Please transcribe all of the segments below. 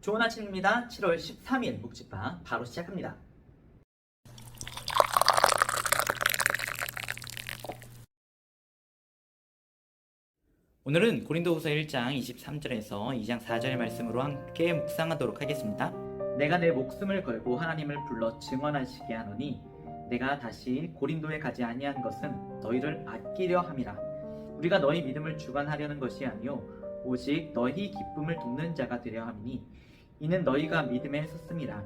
좋은 아침입니다. 7월 13일 묵집방 바로 시작합니다. 오늘은 고린도후서 1장 23절에서 2장 4절의 말씀으로 함께 묵상하도록 하겠습니다. 내가 내 목숨을 걸고 하나님을 불러 증언하시게 하노니 내가 다시 고린도에 가지 아니한 것은 너희를 아끼려 함이라. 우리가 너희 믿음을 주관하려는 것이 아니요 오직 너희 기쁨을 돕는 자가 되려 함이니 이는 너희가 믿음에 섰음이라.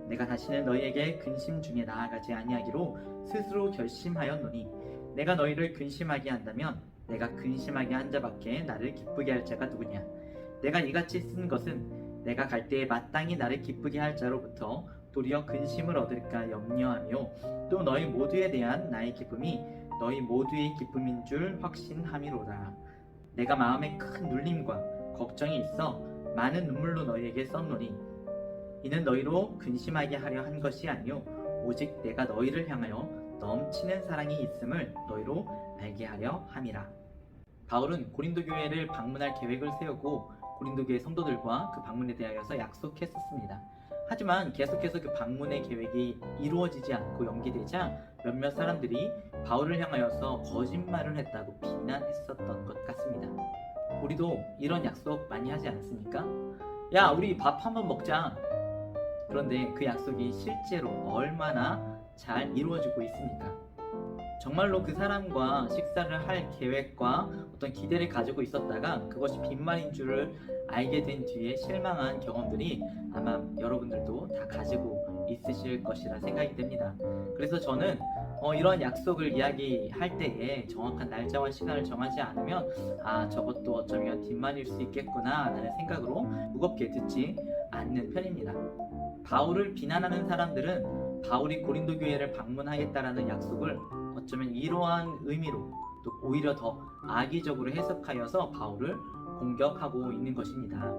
내가 다시는 너희에게 근심 중에 나아가지 아니하기로 스스로 결심하였노니 내가 너희를 근심하게 한다면 내가 근심하게 한 자밖에 나를 기쁘게 할 자가 누구냐. 내가 이같이 쓴 것은 내가 갈 때에 마땅히 나를 기쁘게 할 자로부터 도리어 근심을 얻을까 염려하며 또 너희 모두에 대한 나의 기쁨이 너희 모두의 기쁨인 줄 확신함이로다. 내가 마음에 큰 눌림과 걱정이 있어 많은 눈물로 너희에게 썼노니 이는 너희로 근심하게 하려 한 것이 아니요 오직 내가 너희를 향하여 넘치는 사랑이 있음을 너희로 알게 하려 함이라. 바울은 고린도 교회를 방문할 계획을 세우고 고린도 교회 성도들과 그 방문에 대하여서 약속했었습니다. 하지만 계속해서 그 방문의 계획이 이루어지지 않고 연기되자 몇몇 사람들이 바울을 향하여서 거짓말을 했다고 비난했었던 것 같습니다. 우리도 이런 약속 많이 하지 않습니까? 야, 우리 밥 한번 먹자. 그런데 그 약속이 실제로 얼마나 잘 이루어지고 있습니까? 정말로 그 사람과 식사를 할 계획과 어떤 기대를 가지고 있었다가 그것이 빈말인 줄을 알게 된 뒤에 실망한 경험들이 아마 여러분들도 다 가지고 있으실 것이라 생각이 됩니다. 그래서 저는 이런 약속을 이야기할 때에 정확한 날짜와 시간을 정하지 않으면 저것도 어쩌면 뒷말일 수 있겠구나 라는 생각으로 무겁게 듣지 않는 편입니다. 바울을 비난하는 사람들은 바울이 고린도 교회를 방문하겠다라는 약속을 어쩌면 이러한 의미로 또 오히려 더 악의적으로 해석하여서 바울을 공격하고 있는 것입니다.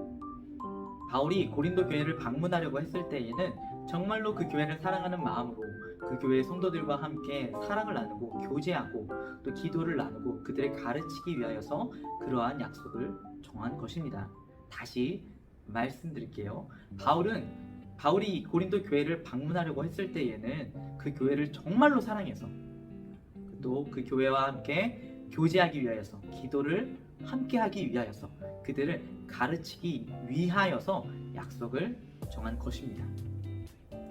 바울이 고린도 교회를 방문하려고 했을 때에는 정말로 그 교회를 사랑하는 마음으로 그 교회의 성도들과 함께 사랑을 나누고 교제하고 또 기도를 나누고 그들을 가르치기 위하여서 그러한 약속을 정한 것입니다. 다시 말씀드릴게요. 바울이 고린도 교회를 방문하려고 했을 때에는 그 교회를 정말로 사랑해서 또 그 교회와 함께 교제하기 위하여서 기도를 함께 하기 위하여서 그들을 가르치기 위하여서 약속을 정한 것입니다.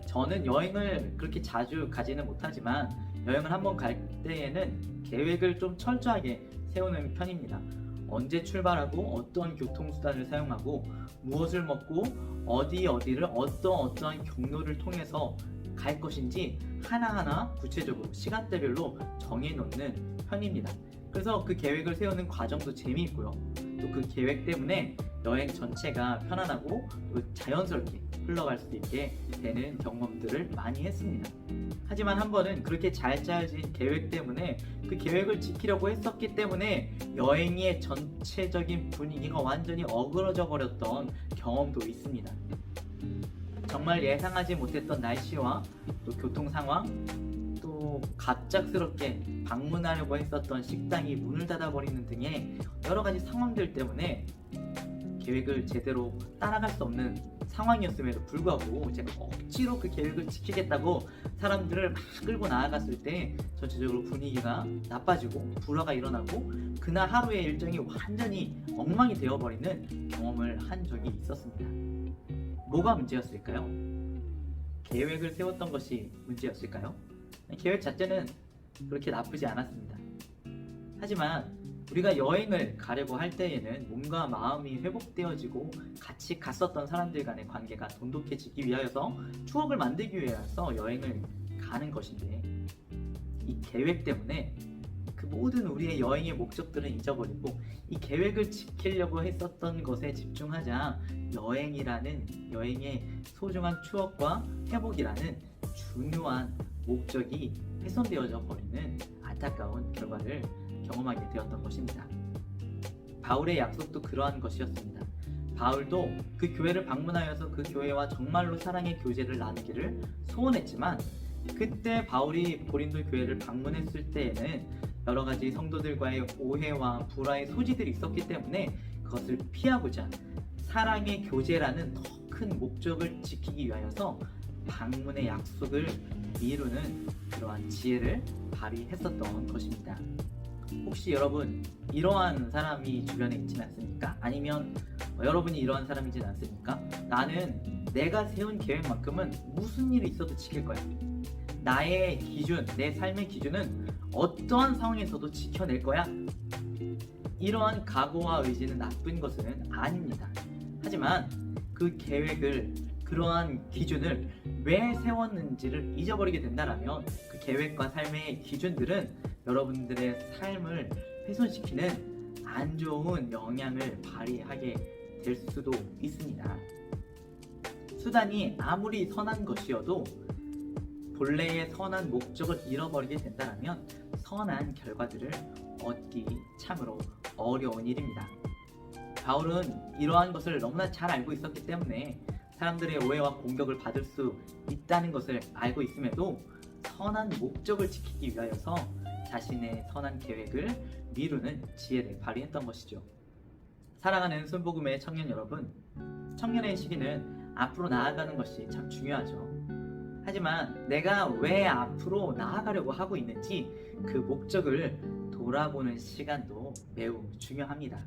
저는 여행을 그렇게 자주 가지는 못하지만 여행을 한번 갈 때에는 계획을 좀 철저하게 세우는 편입니다. 언제 출발하고 어떤 교통수단을 사용하고 무엇을 먹고 어디를 어떠한 경로를 통해서 갈 것인지 하나하나 구체적으로 시간대별로 정해놓는 편입니다. 그래서 그 계획을 세우는 과정도 재미있고요. 또 그 계획 때문에 여행 전체가 편안하고 또 자연스럽게 흘러갈 수 있게 되는 경험들을 많이 했습니다. 하지만 한 번은 그렇게 잘 짜여진 계획 때문에 그 계획을 지키려고 했었기 때문에 여행의 전체적인 분위기가 완전히 어그러져 버렸던 경험도 있습니다. 정말 예상하지 못했던 날씨와 또 교통 상황, 또 갑작스럽게 방문하려고 했었던 식당이 문을 닫아버리는 등의 여러 가지 상황들 때문에 계획을 제대로 따라갈 수 없는 상황이었음에도 불구하고 제가 억지로 그 계획을 지키겠다고 사람들을 막 끌고 나아갔을 때 전체적으로 분위기가 나빠지고 불화가 일어나고 그날 하루의 일정이 완전히 엉망이 되어버리는 경험을 한 적이 있었습니다. 뭐가 문제였을까요? 계획을 세웠던 것이 문제였을까요? 계획 자체는 그렇게 나쁘지 않았습니다. 하지만 우리가 여행을 가려고 할 때에는 몸과 마음이 회복되어지고 같이 갔었던 사람들 간의 관계가 돈독해지기 위하여서 추억을 만들기 위해서 여행을 가는 것인데 이 계획 때문에 그 모든 우리의 여행의 목적들은 잊어버리고 이 계획을 지키려고 했었던 것에 집중하자 여행의 소중한 추억과 회복이라는 중요한 목적이 훼손되어져 버리는 안타까운 결과를 경험하게 되었던 것입니다. 바울의 약속도 그러한 것이었습니다. 바울도 그 교회를 방문하여서 그 교회와 정말로 사랑의 교제를 나누기를 소원했지만 그때 바울이 고린도 교회를 방문했을 때에는 여러 가지 성도들과의 오해와 불화의 소지들이 있었기 때문에 그것을 피하고자 사랑의 교제라는 더 큰 목적을 지키기 위하여서 방문의 약속을 미루는 그러한 지혜를 발휘했었던 것입니다. 혹시 여러분 이러한 사람이 주변에 있지는 않습니까? 아니면 여러분이 이러한 사람이지는 않습니까? 나는 내가 세운 계획만큼은 무슨 일이 있어도 지킬 거야. 나의 기준, 내 삶의 기준은 어떠한 상황에서도 지켜낼 거야. 이러한 각오와 의지는 나쁜 것은 아닙니다. 하지만 그 계획을, 그러한 기준을 왜 세웠는지를 잊어버리게 된다면 그 계획과 삶의 기준들은 여러분들의 삶을 훼손시키는 안 좋은 영향을 발휘하게 될 수도 있습니다. 수단이 아무리 선한 것이어도 본래의 선한 목적을 잃어버리게 된다면 선한 결과들을 얻기 참으로 어려운 일입니다. 바울은 이러한 것을 너무나 잘 알고 있었기 때문에 사람들의 오해와 공격을 받을 수 있다는 것을 알고 있음에도 선한 목적을 지키기 위하여서 자신의 선한 계획을 미루는 지혜를 발휘했던 것이죠. 사랑하는 순복음의 청년 여러분, 청년의 시기는 앞으로 나아가는 것이 참 중요하죠. 하지만 내가 왜 앞으로 나아가려고 하고 있는지 그 목적을 돌아보는 시간도 매우 중요합니다.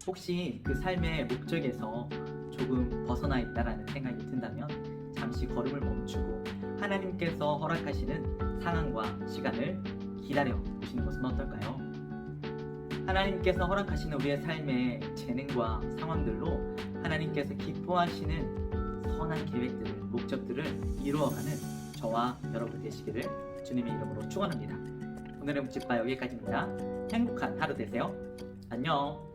혹시 그 삶의 목적에서 조금 벗어나 있다라는 생각이 든다면 잠시 걸음을 멈추고 하나님께서 허락하시는 상황과 시간을 기다려 보시는 것은 어떨까요? 하나님께서 허락하시는 우리의 삶의 재능과 상황들로 하나님께서 기뻐하시는 선한 계획들을, 목적들을 이루어가는 저와 여러분 되시기를 주님의 이름으로 축원합니다. 오늘의 묵집바 여기까지입니다. 행복한 하루 되세요. 안녕.